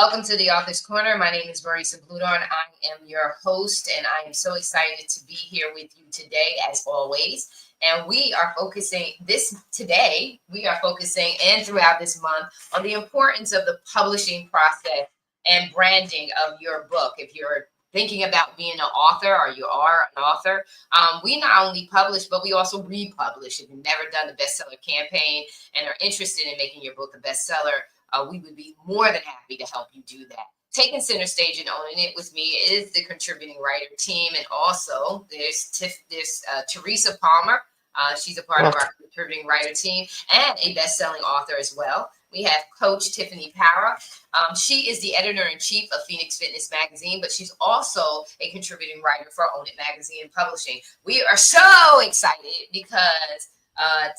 Welcome to the Author's Corner. My name is Marisa Bludorn. I am your host, and I am so excited to be here with you today, as always. And we are focusing and throughout this month on the importance of the publishing process and branding of your book. If you're thinking about being an author or you are an author, we not only publish, but we also republish. If you've never done the bestseller campaign and are interested in making your book a bestseller, we would be more than happy to help you do that. Taking center stage and owning it with me is the contributing writer team. And also there's Teresa Palmer. She's a part of our contributing writer team and a best-selling author as well. We have Coach Tiffany Para. She is the editor-in-chief of Phoenix Fitness Magazine, but she's also a contributing writer for Own It Magazine and Publishing. We are so excited because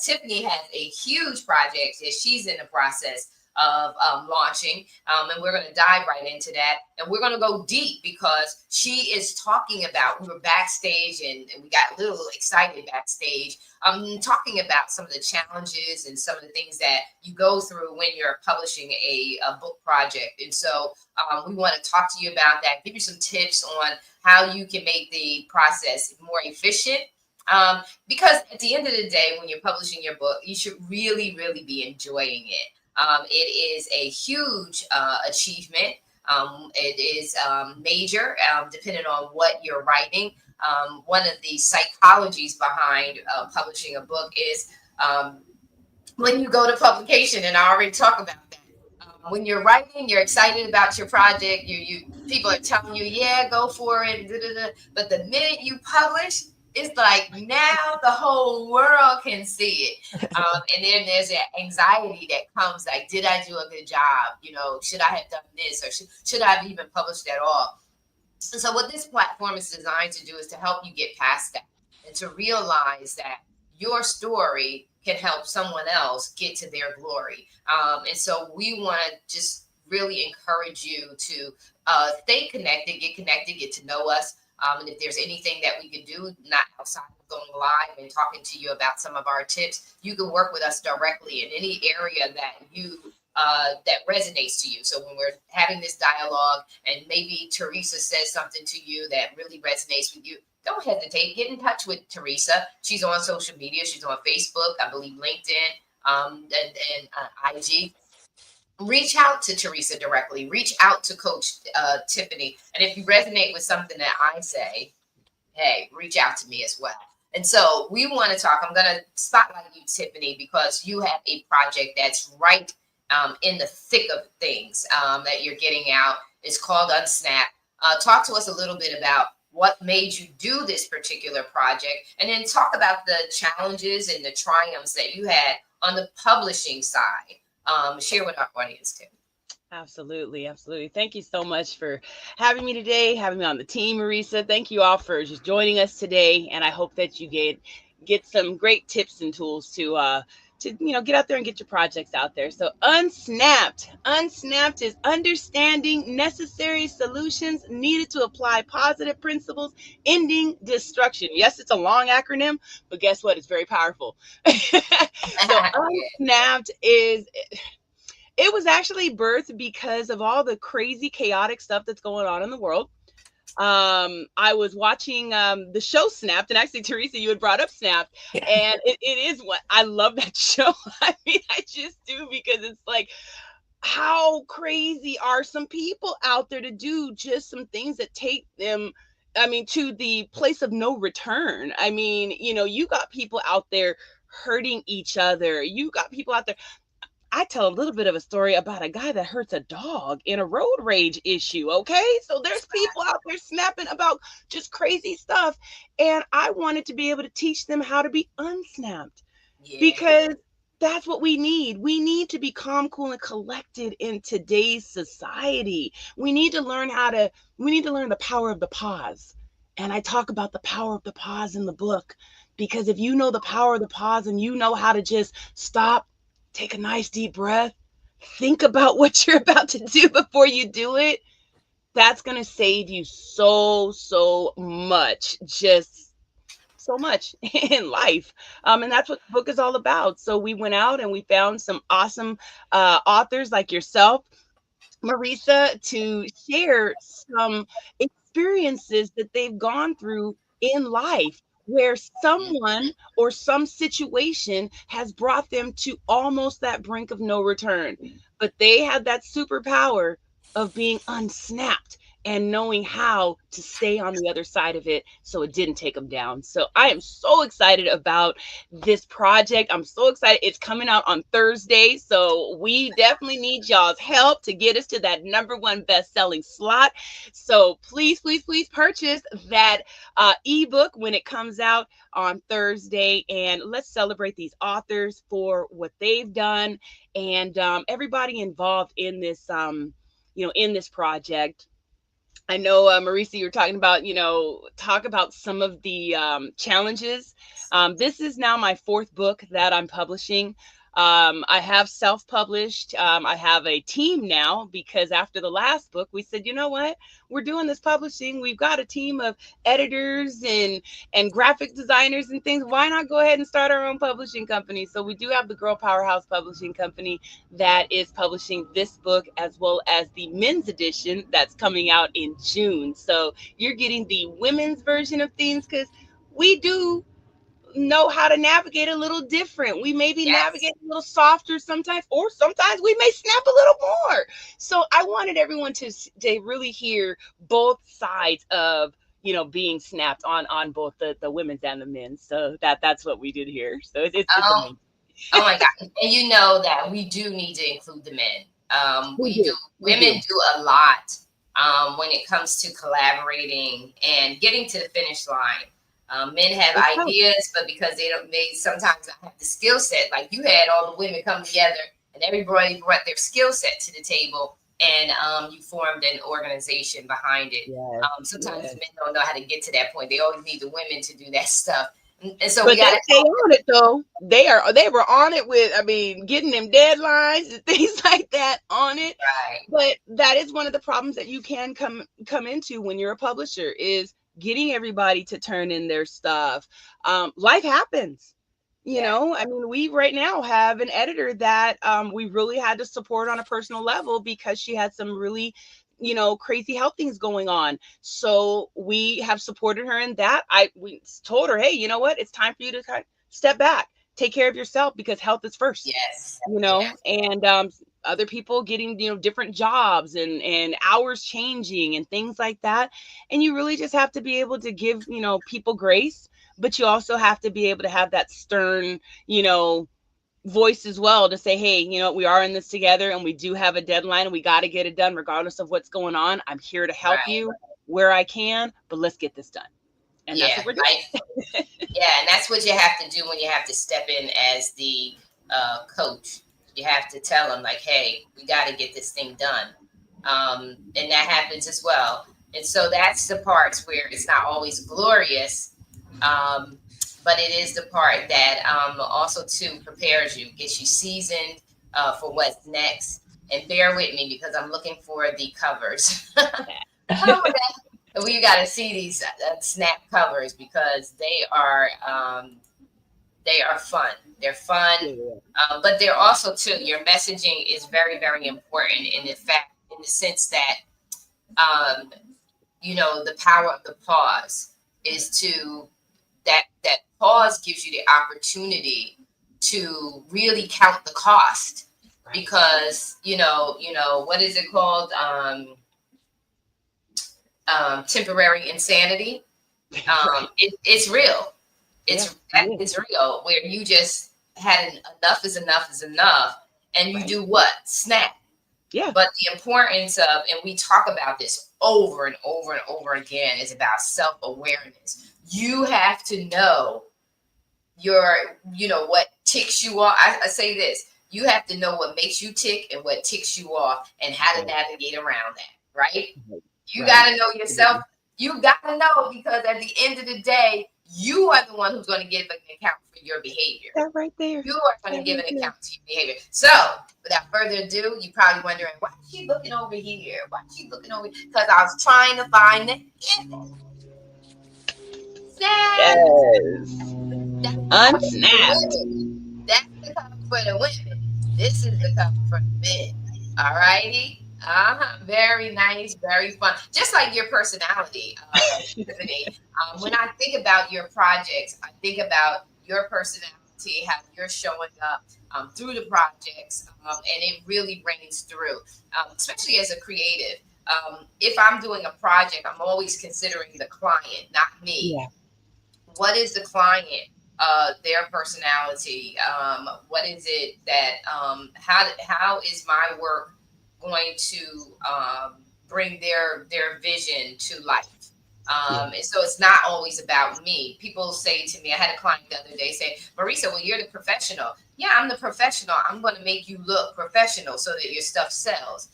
Tiffany has a huge project that she's in the process of launching, and we're going to dive right into that, and we're going to go deep because she is talking about, we were backstage and we got a little excited backstage, talking about some of the challenges and some of the things that you go through when you're publishing a book project. And so we want to talk to you about that, give you some tips on how you can make the process more efficient. Because at the end of the day, when you're publishing your book, you should really, really be enjoying it. It is a huge achievement. It is major, depending on what you're writing. One of the psychologies behind publishing a book is when you go to publication, and I already talked about that. When you're writing, you're excited about your project. People are telling you, yeah, go for it. But the minute you publish, it's like now the whole world can see it. And then there's that anxiety that comes like, did I do a good job? Should I have done this? Or should I have even published at all? And so what this platform is designed to do is to help you get past that and to realize that your story can help someone else get to their glory. And so we want to just really encourage you to stay connected, get to know us. And if there's anything that we can do, not outside of going live and talking to you about some of our tips, you can work with us directly in any area that you that resonates to you. So when we're having this dialogue and maybe Teresa says something to you that really resonates with you, don't hesitate. Get in touch with Teresa. She's on social media. She's on Facebook, I believe LinkedIn, and IG. Reach out to Teresa directly. Reach out to Coach Tiffany. And if you resonate with something that I say, hey, reach out to me as well. And so we want to talk. I'm going to spotlight you, Tiffany, because you have a project that's right in the thick of things that you're getting out. It's called Unsnap. Talk to us a little bit about what made you do this particular project, and then talk about the challenges and the triumphs that you had on the publishing side. Share with our audience, Tim. Absolutely. Thank you so much for having me today, having me on the team, Marisa. Thank you all for just joining us today, and I hope that you get some great tips and tools to get out there and get your projects out there. So Unsnapped is understanding necessary solutions needed to apply positive principles, ending destruction. Yes, it's a long acronym, but guess what? It's very powerful. So Unsnapped it was actually birthed because of all the crazy, chaotic stuff that's going on in the world. I was watching the show Snapped, and actually, Teresa, you had brought up Snapped, and it is what I love that show. I mean, I just do, because it's like, how crazy are some people out there to do just some things that take them, to the place of no return. You got people out there hurting each other. You got people out there. I tell a little bit of a story about a guy that hurts a dog in a road rage issue. Okay. So there's people out there snapping about just crazy stuff. And I wanted to be able to teach them how to be unsnapped, because that's what we need. We need to be calm, cool, and collected in today's society. We need to learn the power of the pause. And I talk about the power of the pause in the book, because if you know the power of the pause and you know how to just stop, take a nice deep breath, think about what you're about to do before you do it, that's going to save you so much, just so much in life. And that's what the book is all about. So we went out and we found some awesome authors like yourself Marisa to share some experiences that they've gone through in life where someone or some situation has brought them to almost that brink of no return. But they had that superpower of being unsnapped and knowing how to stay on the other side of it so it didn't take them down. So I am so excited about this project. I'm so excited. It's coming out on Thursday. So we definitely need y'all's help to get us to that #1 best-selling slot. So please, please, please purchase that ebook when it comes out on Thursday. And let's celebrate these authors for what they've done and everybody involved in this, in this project. I know, Marisa, you were talking about, talk about some of the challenges. This is now my 4th book that I'm publishing. I have self-published. I have a team now because after the last book, we said, you know what? We're doing this publishing. We've got a team of editors and graphic designers and things. Why not go ahead and start our own publishing company? So we do have the Girl Powerhouse Publishing Company that is publishing this book as well as the men's edition that's coming out in June. So you're getting the women's version of things because we do know how to navigate a little different. We maybe Yes. navigate a little softer sometimes, or sometimes we may snap a little more. So I wanted everyone to really hear both sides of being snapped on both the women's and the men's. So that's what we did here. So it's Oh, amazing. oh my God. And you know that we do need to include the men. We We do, do. We women do. do a lot when it comes to collaborating and getting to the finish line. Men have It's tough. ideas, but because they sometimes don't have the skill set. Like you had all the women come together and everybody brought their skill set to the table, and you formed an organization behind it. Yes. Sometimes Yes. men don't know how to get to that point. They always need the women to do that stuff, and so we But they got to stay on it though. They were on it with, I mean, getting them deadlines and things like that on it. right, But that is one of the problems that you can come into when you're a publisher is getting everybody to turn in their stuff. Life happens. yeah, I mean, we right now have an editor that we really had to support on a personal level because she had some really, crazy health things going on. So we have supported her in that. We told her, hey, you know what? It's time for you to step back, take care of yourself because health is first. yes, And other people getting different jobs and hours changing and things like that. And you really just have to be able to give people grace, but you also have to be able to have that stern voice as well to say, hey, we are in this together and we do have a deadline and we got to get it done regardless of what's going on. I'm here to help right, you where I can, but let's get this done. And that's yeah, what we're doing. yeah, and that's what you have to do when you have to step in as the coach. You have to tell them like, hey, we got to get this thing done, and that happens as well. And so that's the parts where it's not always glorious, um, but it is the part that also too prepares you, gets you seasoned for what's next. And bear with me because I'm looking for the covers. Oh, we got to see these snap covers because they are fun. They're fun, Yeah. but they're also too. Your messaging is very very important in the sense that um, the power of the pause is to that pause gives you the opportunity to really count the cost Right. because what is it called, temporary insanity. Right. It's real. Yeah. It's real where you just had enough is enough is enough, and you Right. do what? Snap. Yeah. But the importance of, and we talk about this over and over and over again, is about self-awareness. You have to know what ticks you off. I say this: you have to know what makes you tick and what ticks you off, and how to navigate around that. Right? You got to know yourself. You got to know because at the end of the day, you are the one who's going to give an account for your behavior. That right there. You are going to give an account to your behavior. So, without further ado, you're probably wondering, why is she looking over here? Why is she looking over here? Because I was trying to find the snap. Yes. Unsnapped. That's the cover for the women. This is the cover for the men. All righty. Very nice, very fun. Just like your personality, Tiffany. When I think about your projects, I think about your personality, how you're showing up through the projects, and it really reigns through, especially as a creative. If I'm doing a project, I'm always considering the client, not me. Yeah. What is the client, their personality, what is it that, how is my work going to bring their vision to life. Yeah. And so it's not always about me. People say to me, I had a client the other day say, Marisa, well, you're the professional. Yeah, I'm the professional. I'm going to make you look professional so that your stuff sells.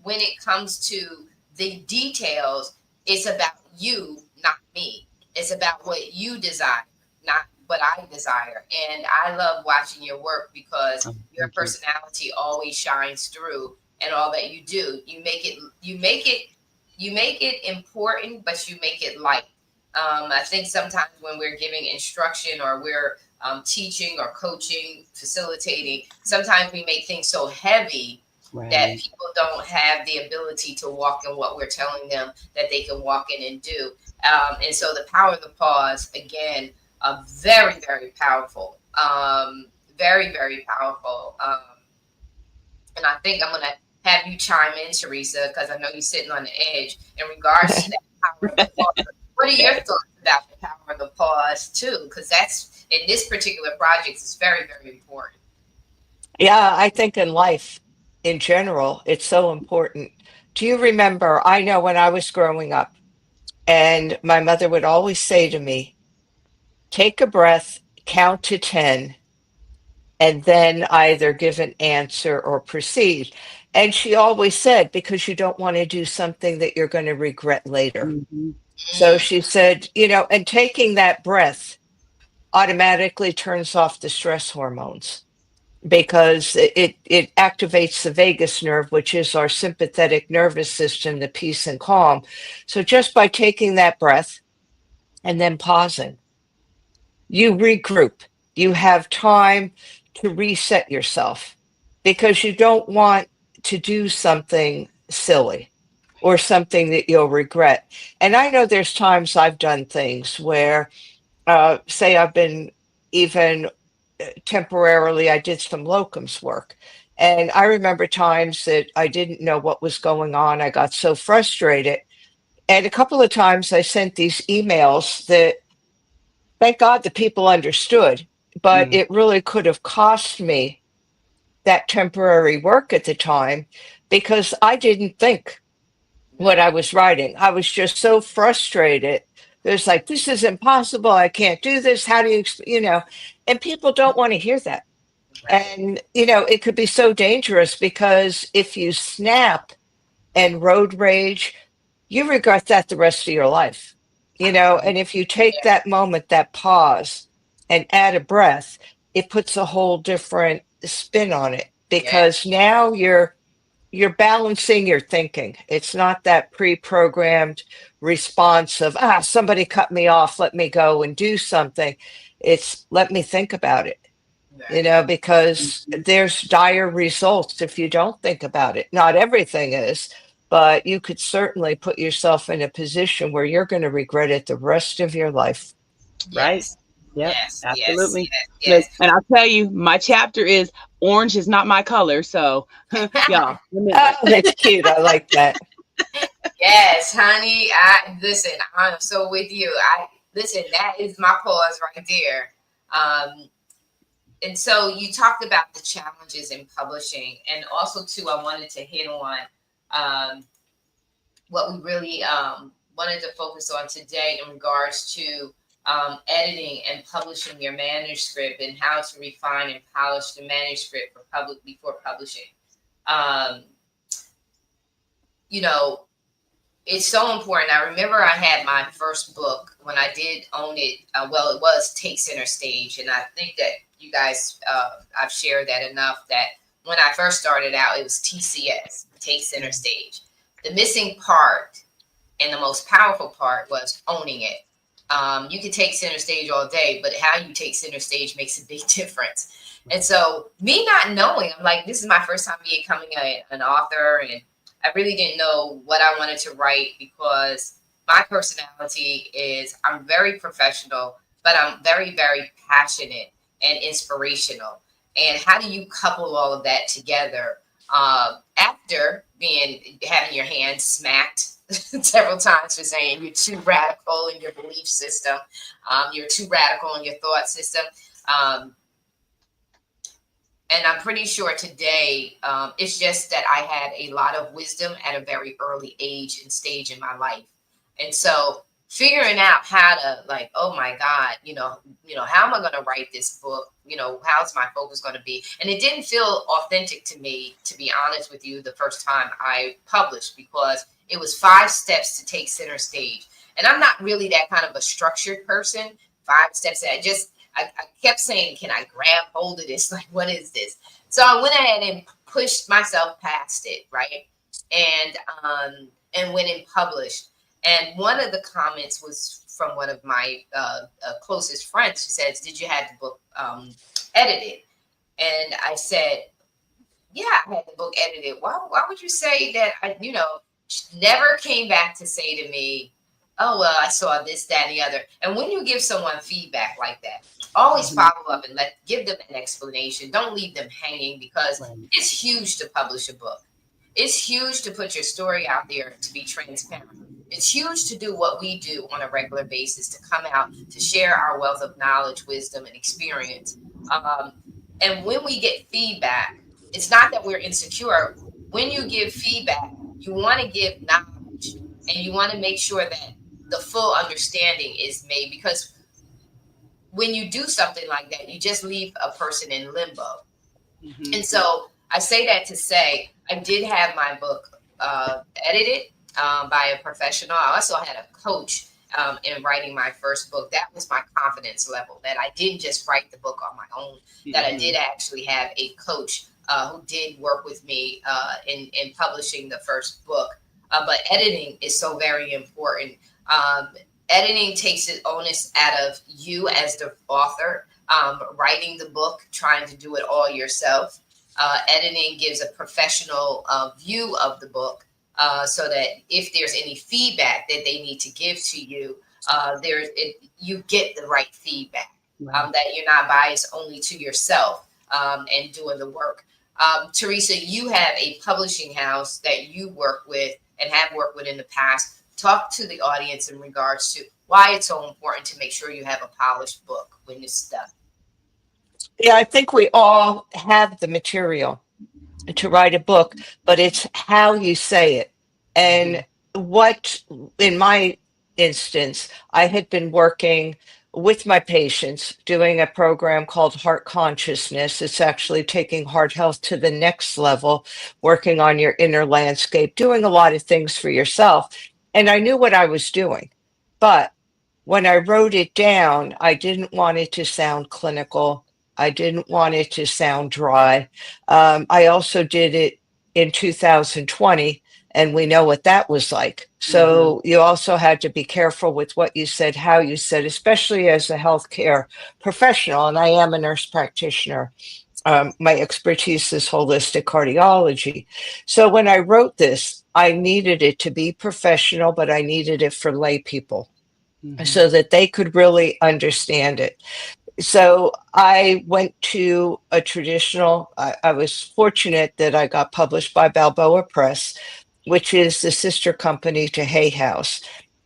When it comes to the details, it's about you, not me. It's about what you desire, not what I desire. And I love watching your work because Oh, your thank you. personality always shines through and all that you do. You make it important, but you make it light. I think sometimes when we're giving instruction or we're teaching or coaching, facilitating, sometimes we make things so heavy that Right. people don't have the ability to walk in what we're telling them that they can walk in and do. And so the power of the pause, again, very, very powerful. Very, very powerful. And I think I'm going to have you chime in, Teresa, because I know you're sitting on the edge in regards to that power of the pause. What are your thoughts about the power of the pause, too? Because that's, in this particular project, is very, very important. Yeah, I think in life in general, it's so important. Do you remember? I know when I was growing up, and my mother would always say to me, take a breath, count to 10, and then either give an answer or proceed. And she always said, because you don't want to do something that you're going to regret later. Hmm. So Mm, she said, and taking that breath automatically turns off the stress hormones because it activates the vagus nerve, which is our sympathetic nervous system, the peace and calm. So just by taking that breath and then pausing, you regroup. You have time to reset yourself because you don't want to do something silly or something that you'll regret. And I know there's times I've done things where, say, I've been even temporarily, I did some locums work. And I remember times that I didn't know what was going on. I got so frustrated. And a couple of times I sent these emails that, thank God, the people understood, but Mm. it really could have cost me that temporary work at the time because I didn't think what I right, was writing. I was just so frustrated. It was like, this is impossible. I can't do this. How do and people don't want to hear that. right, And, it could be so dangerous because if you snap and road rage, you regret that the rest of your life. absolutely. And if you take Yeah, that moment, that pause, and add a breath, it puts a whole different spin on it yeah, because now you're balancing your thinking. It's not that pre-programmed response of, somebody cut me off, let me go and do something. It's let me think about it, right. because Mhm. there's dire results if you don't think about it. Not everything is, but you could certainly put yourself in a position where you're going to regret it the rest of your life. Right. Yes, Yep. yes, yes, Absolutely. yes, Look, yes. and I'll tell you, my chapter is orange is not my color. So, y'all remember. Oh, that's cute. I like that. Yes, honey. I listen. I'm so with you. I listen. That is my pause right there. And so you talked about the challenges in publishing, and also too, I wanted to hit on um, what we really wanted to focus on today in regards to editing and publishing your manuscript and how to refine and polish the manuscript for public before publishing. Um, you know, it's so important. I remember I had my first book when I did own it. Well, it was Take Center Stage, and I think that you guys, I've shared that enough. That when I first started out, it was TCS, Take Center Stage. The missing part and the most powerful part was owning it. You can take center stage all day, but how you take center stage makes a big difference. And so me not knowing, I'm like, this is my first time becoming an author, and I really didn't know what I wanted to write, because my personality is I'm very professional, but I'm very, very passionate and inspirational. And how do you couple all of that together after having your hands smacked several times for saying you're too radical in your belief system, you're too radical in your thought system. And I'm pretty sure today, it's just that I had a lot of wisdom at a very early age and stage in my life. And so figuring out how to, like, oh my God, how am I going to write this book? How's my focus going to be? And it didn't feel authentic to me, to be honest with you, the first time I published, because it was 5 steps to take center stage. And I'm not really that kind of a structured person. 5 steps that I kept saying, can I grab hold of this? Like, what is this? So I went ahead and pushed myself past it, right? And went and published. And one of the comments was from one of my closest friends. She says, did you have the book edited? And I said, yeah, I had the book edited. Why would you say that? She never came back to say to me, oh, well, I saw this, that, and the other. And when you give someone feedback like that, always follow up and give them an explanation. Don't leave them hanging, because it's huge to publish a book. It's huge to put your story out there, to be transparent. It's huge to do what we do on a regular basis, to come out, to share our wealth of knowledge, wisdom, and experience. And when we get feedback, it's not that we're insecure. When you give feedback, you want to give knowledge, and you want to make sure that the full understanding is made, because when you do something like that, you just leave a person in limbo. Mm-hmm. And so I say that to say, I did have my book edited by a professional. I also had a coach in writing my first book. That was my confidence level, that I didn't just write the book on my own, that I did actually have a coach who did work with me in publishing the first book. But editing is so very important. Editing takes the onus out of you as the author, writing the book, trying to do it all yourself. Editing gives a professional view of the book, so that if there's any feedback that they need to give to you, you get the right feedback, that you're not biased only to yourself and doing the work. Teresa, you have a publishing house that you work with and have worked with in the past. Talk to the audience in regards to why it's so important to make sure you have a polished book when it's done. Yeah, I think we all have the material to write a book, but it's how you say it. And what, in my instance, I had been working with my patients doing a program called Heart Consciousness. It's actually taking heart health to the next level, working on your inner landscape, doing a lot of things for yourself. And I knew what I was doing. But when I wrote it down, I didn't want it to sound clinical. I didn't want it to sound dry. I also did it in 2020, and we know what that was like. So you also had to be careful with what you said, how you said, especially as a healthcare professional. And I am a nurse practitioner. My expertise is holistic cardiology. So when I wrote this, I needed it to be professional, but I needed it for lay people so that they could really understand it. So I went to a traditional, I was fortunate that I got published by Balboa Press, which is the sister company to Hay House.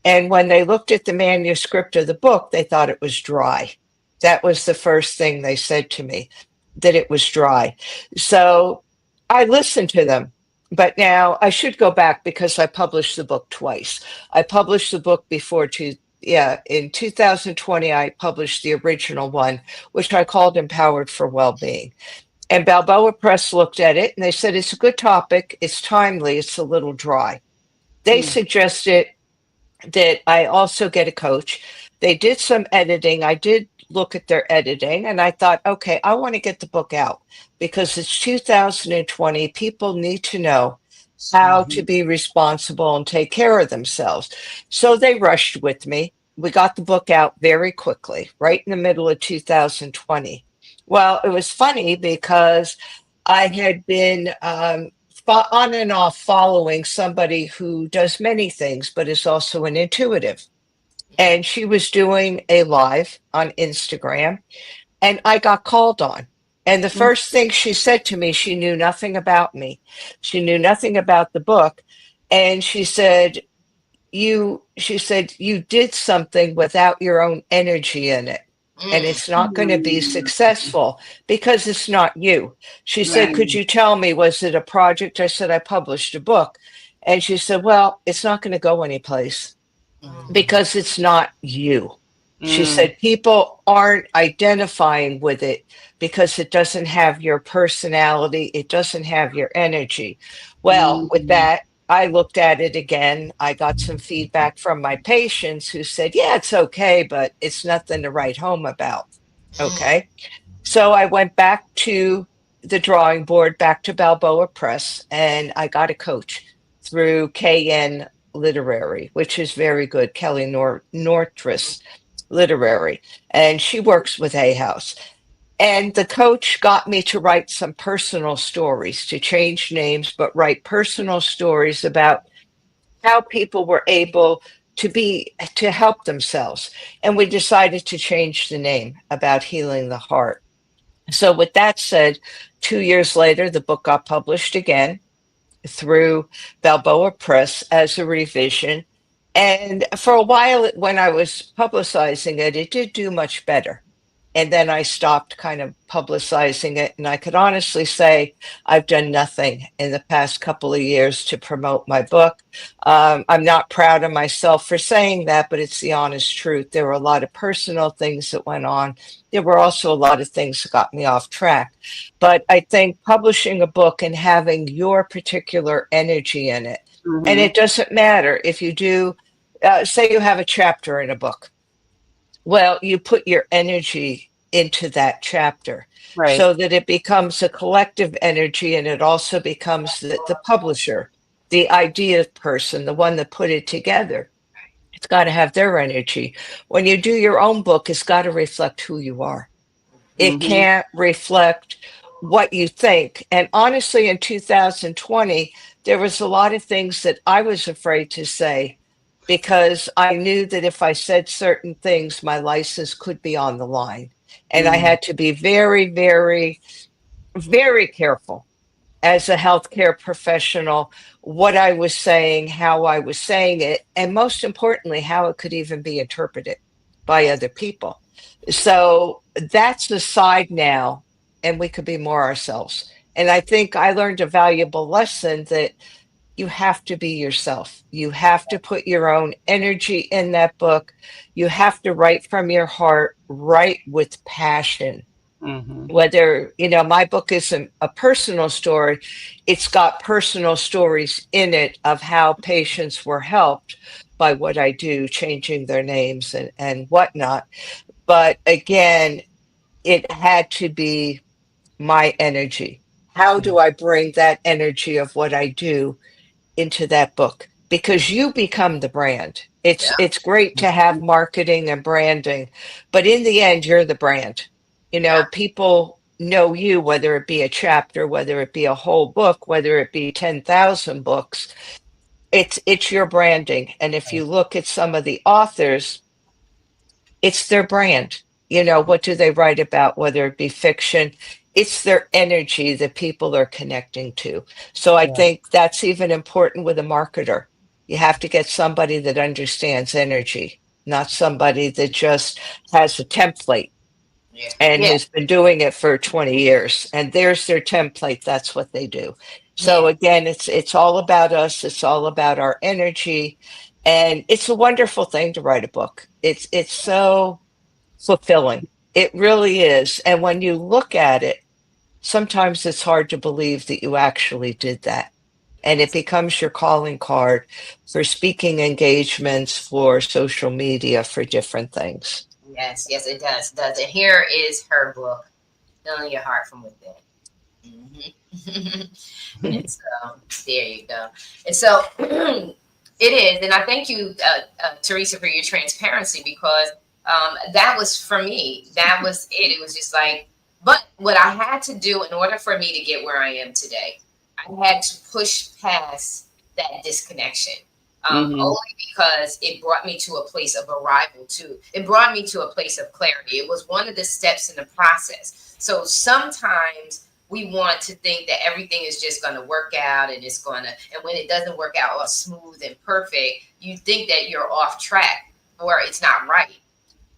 And when they looked at the manuscript of the book, they thought it was dry. That was the first thing they said to me, that it was dry. So I listened to them. But now I should go back because I published the book twice. I published the book in 2020, I published the original one, which I called Empowered for Wellbeing. And Balboa Press looked at it and they said, it's a good topic. It's timely. It's a little dry. They suggested that I also get a coach. They did some editing. I did look at their editing and I thought, okay, I want to get the book out because it's 2020. People need to know how to be responsible and take care of themselves. So they rushed with me. we got the book out very quickly, right in the middle of 2020. Well, it was funny because I had been on and off following somebody who does many things, but is also an intuitive. And she was doing a live on Instagram, and I got called on. And the first thing she said to me, she knew nothing about me. She knew nothing about the book. And she said, you did something without your own energy in it. And Mm. it's not going to be successful because it's not you. She said, could Right. you tell me, was it a project? I said, I published a book. And she said, well, it's not going to go anyplace because it's not you. She Mm. said, people aren't identifying with it because it doesn't have your personality, it doesn't have your energy. Well, with Mm. that, I looked at it again. I got some feedback from my patients who said, yeah, it's okay, but it's nothing to write home about. Mm. Okay. So I went back to the drawing board, back to Balboa Press, and I got a coach through KN Literary, which is very good, Kelly Nortris Literary. And she works with Hay House. And the coach got me to write some personal stories, to change names, but write personal stories about how people were able to help themselves. And we decided to change the name, About Healing the Heart. So with that said, 2 years later, the book got published again through Balboa Press as a revision. And for a while, when I was publicizing it, it did do much better. And then I stopped kind of publicizing it. And I could honestly say I've done nothing in the past couple of years to promote my book. I'm not proud of myself for saying that, but it's the honest truth. There were a lot of personal things that went on. There were also a lot of things that got me off track. But I think publishing a book and having your particular energy in it, and Mhm. it doesn't matter if you do, say you have a chapter in a book. Well, you put your energy into that chapter Right. so that it becomes a collective energy, and it also becomes the publisher, the idea person, the one that put it together. It's got to have their energy. When you do your own book, it's got to reflect who you are. It Mhm. can't reflect what you think. And honestly, in 2020, there was a lot of things that I was afraid to say because I knew that if I said certain things, my license could be on the line. And I Mm. had to be very, very, very careful as a healthcare professional what I was saying, how I was saying it, and most importantly, how it could even be interpreted by Yes. other people. So that's the side now, and we could be more ourselves. And I think I learned a valuable lesson that you have to be yourself. You have to put your own energy in that book. You have to write from your heart, write with passion. Mhm. Whether, my book isn't a personal story, it's got personal stories in it of how patients were helped by what I do, changing their names and whatnot. But again, it had to be my energy. How Yeah. do I bring that energy of what I do into that book? Because you become the brand. It's great to have marketing and branding, but in the end, you're the brand. Yeah. People know you, whether it be a chapter, whether it be a whole book, whether it be 10,000 books. It's your branding. And if you look at some of the authors, it's their brand. What do they write about, whether it be fiction? It's their energy that people are connecting to. So I Yeah. think that's even important with a marketer. You have to get somebody that understands energy, not somebody that just has a template Yeah. and Yeah. has been doing it for 20 years. And there's their template. That's what they do. Yeah. So again, it's all about us. It's all about our energy. And it's a wonderful thing to write a book. It's so fulfilling. It really is. And when you look at it, sometimes it's hard to believe that you actually did that. And it becomes your calling card for speaking engagements, for social media, for different things. Yes. Yes, it does. Does. And here is her book, Filling Your Heart from Within. Hmm. And so there you go. And so It is, and I thank you, Teresa, for your transparency, because that was for me. That was it. It was just like, but what I had to do in order for me to get where I am today, I had to push past that disconnection. Mm-hmm. Only because it brought me to a place of arrival too. It brought me to a place of clarity. It was one of the steps in the process. So sometimes we want to think that everything is just going to work out, and it's going to, and when it doesn't work out all smooth and perfect, you think that you're off track or it's not right.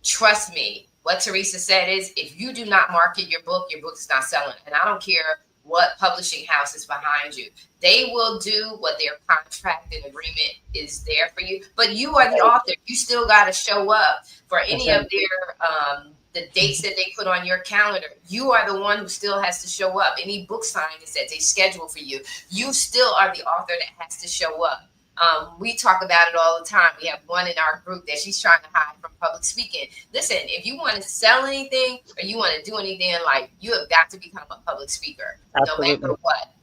Trust me, what Teresa said is, if you do not market your book is not selling. And I don't care what publishing house is behind you. They will do what their contract and agreement is there for you. But you are the author. You still got to show up for any of their the dates that they put on your calendar. You are the one who still has to show up. Any book signings that they schedule for you, you still are the author that has to show up. We talk about it all the time. We have one in our group that she's trying to hide from public speaking. Listen, if you want to sell anything or you want to do anything in life, you have got to become a public speaker, Absolutely. no matter what.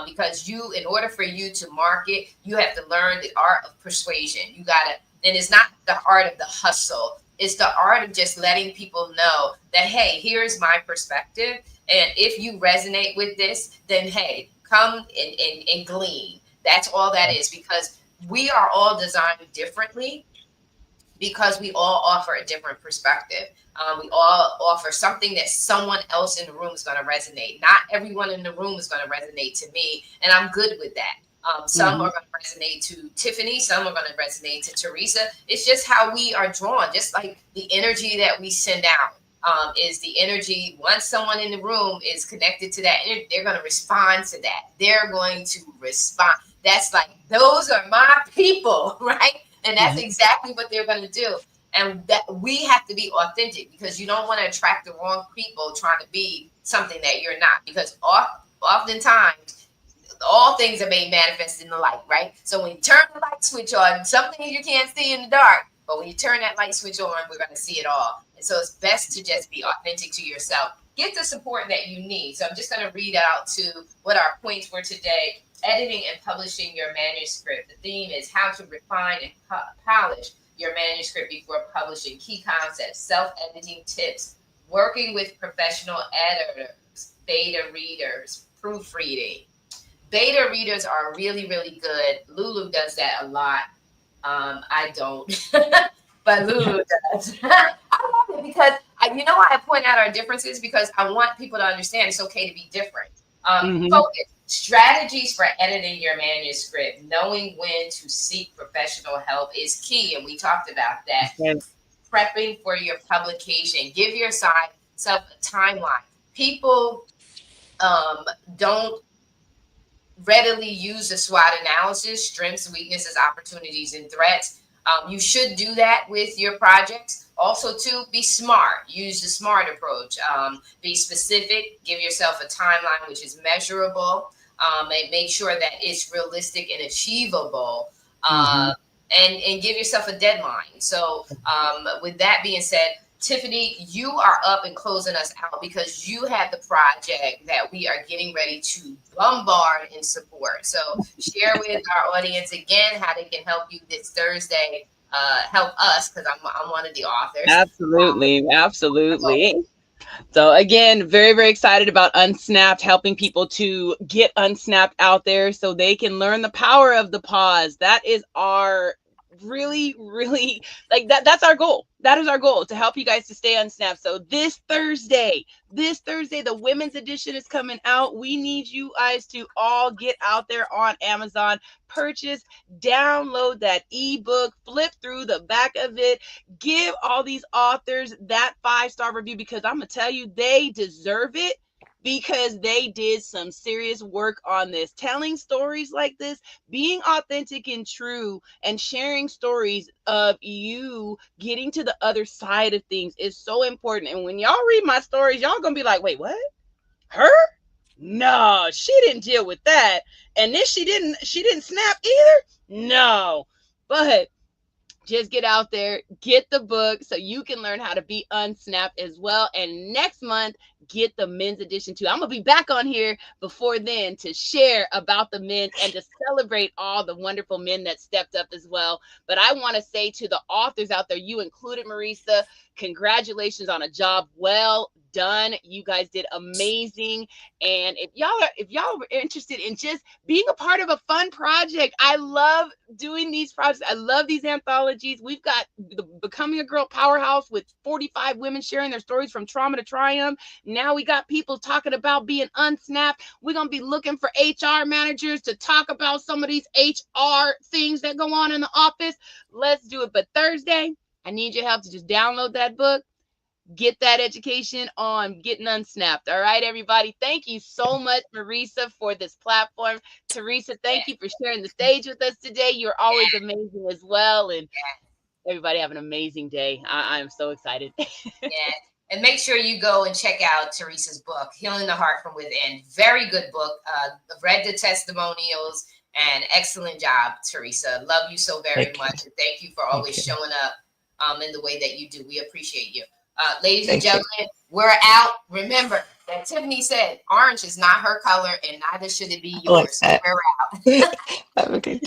Because you, in order for you to market, you have to learn the art of persuasion. You got to, and it's not the art of the hustle. It's the art of just letting people know that, hey, here's my perspective. And if you resonate with this, then, hey, come and glean. That's all that is, because we are all designed differently, because we all offer a different perspective. We all offer something that someone else in the room is going to resonate. Not everyone in the room is going to resonate to me, and I'm good with that. Some are going to resonate to Tiffany. Some are going to resonate to Teresa. It's just how we are drawn, just like the energy that we send out. Is the energy, once someone in the room is connected to that, they're going to respond to that. They're going to respond. That's like, those are my people, right? And that's exactly what they're going to do. And that we have to be authentic, because you don't want to attract the wrong people trying to be something that you're not. Because oftentimes, all things are made manifest in the light, right? So when you turn the light switch on, something you can't see in the dark, but when you turn that light switch on, we're going to see it all. And so it's best to just be authentic to yourself. Get the support that you need. So I'm just going to read out to what our points were today. Editing and publishing your manuscript. The theme is how to refine and polish your manuscript before publishing. Key concepts: self-editing tips, working with professional editors, beta readers, proofreading. Beta readers are really, really good. Lulu does that a lot. I don't, but Lulu does. I love it, because you know why I point out our differences, because I want people to understand it's okay to be different. Focus. Strategies for editing your manuscript. Knowing when to seek professional help is key, and we talked about that. Yes. Prepping for your publication. Give yourself a timeline. People don't readily use the SWOT analysis: strengths, weaknesses, opportunities, and threats. You should do that with your projects. Also, to be smart, use the SMART approach. Be specific, give yourself a timeline which is measurable, and make sure that it's realistic and achievable, and give yourself a deadline. So with that being said, Tiffany, you are up and closing us out, because you have the project that we are getting ready to bombard and support. So share with our audience again how they can help you this Thursday. Help us, because I'm one of the authors. Absolutely. So again, very, very excited about Unsnapped, helping people to get Unsnapped out there so they can learn the power of the pause. That is our really, really, like that's our goal. That is our goal, to help you guys to stay unsnapped. So this Thursday, the women's edition is coming out. We need you guys to all get out there on Amazon, purchase, download that ebook, flip through the back of it, give all these authors that 5-star review, because I'm gonna tell you, they deserve it, because they did some serious work on this. Telling stories like this, being authentic and true, and sharing stories of you getting to the other side of things is so important. And when y'all read my stories, y'all gonna be like, wait, what? Her? No, she didn't deal with that. And this she didn't snap either? No. But just get out there, get the book so you can learn how to be unsnapped as well. And next month get the men's edition too. I'm gonna be back on here before then to share about the men and to celebrate all the wonderful men that stepped up as well. But I want to say to the authors out there, you included, Marisa, congratulations on a job well done. You guys did amazing. And if y'all are interested in just being a part of a fun project, I love doing these projects. I love these anthologies. We've got the Becoming a Girl Powerhouse with 45 women sharing their stories from trauma to triumph. Now we got people talking about being unsnapped. We're going to be looking for HR managers to talk about some of these HR things that go on in the office. Let's do it. But Thursday, I need your help to just download that book. Get that education on getting unsnapped. All right, everybody. Thank you so much, Marisa, for this platform. Teresa, thank you for sharing the stage with us today. You're always amazing as well. And everybody have an amazing day. I am so excited. Yeah. And make sure you go and check out Teresa's book, Healing the Heart from Within. Very good book. I've read the testimonials, and excellent job, Teresa. Love you so very much. And thank you for always showing up in the way that you do. We appreciate you. Ladies and gentlemen, we're out. Remember that Tiffany said orange is not her color, and neither should it be yours. Like we're out. Okay.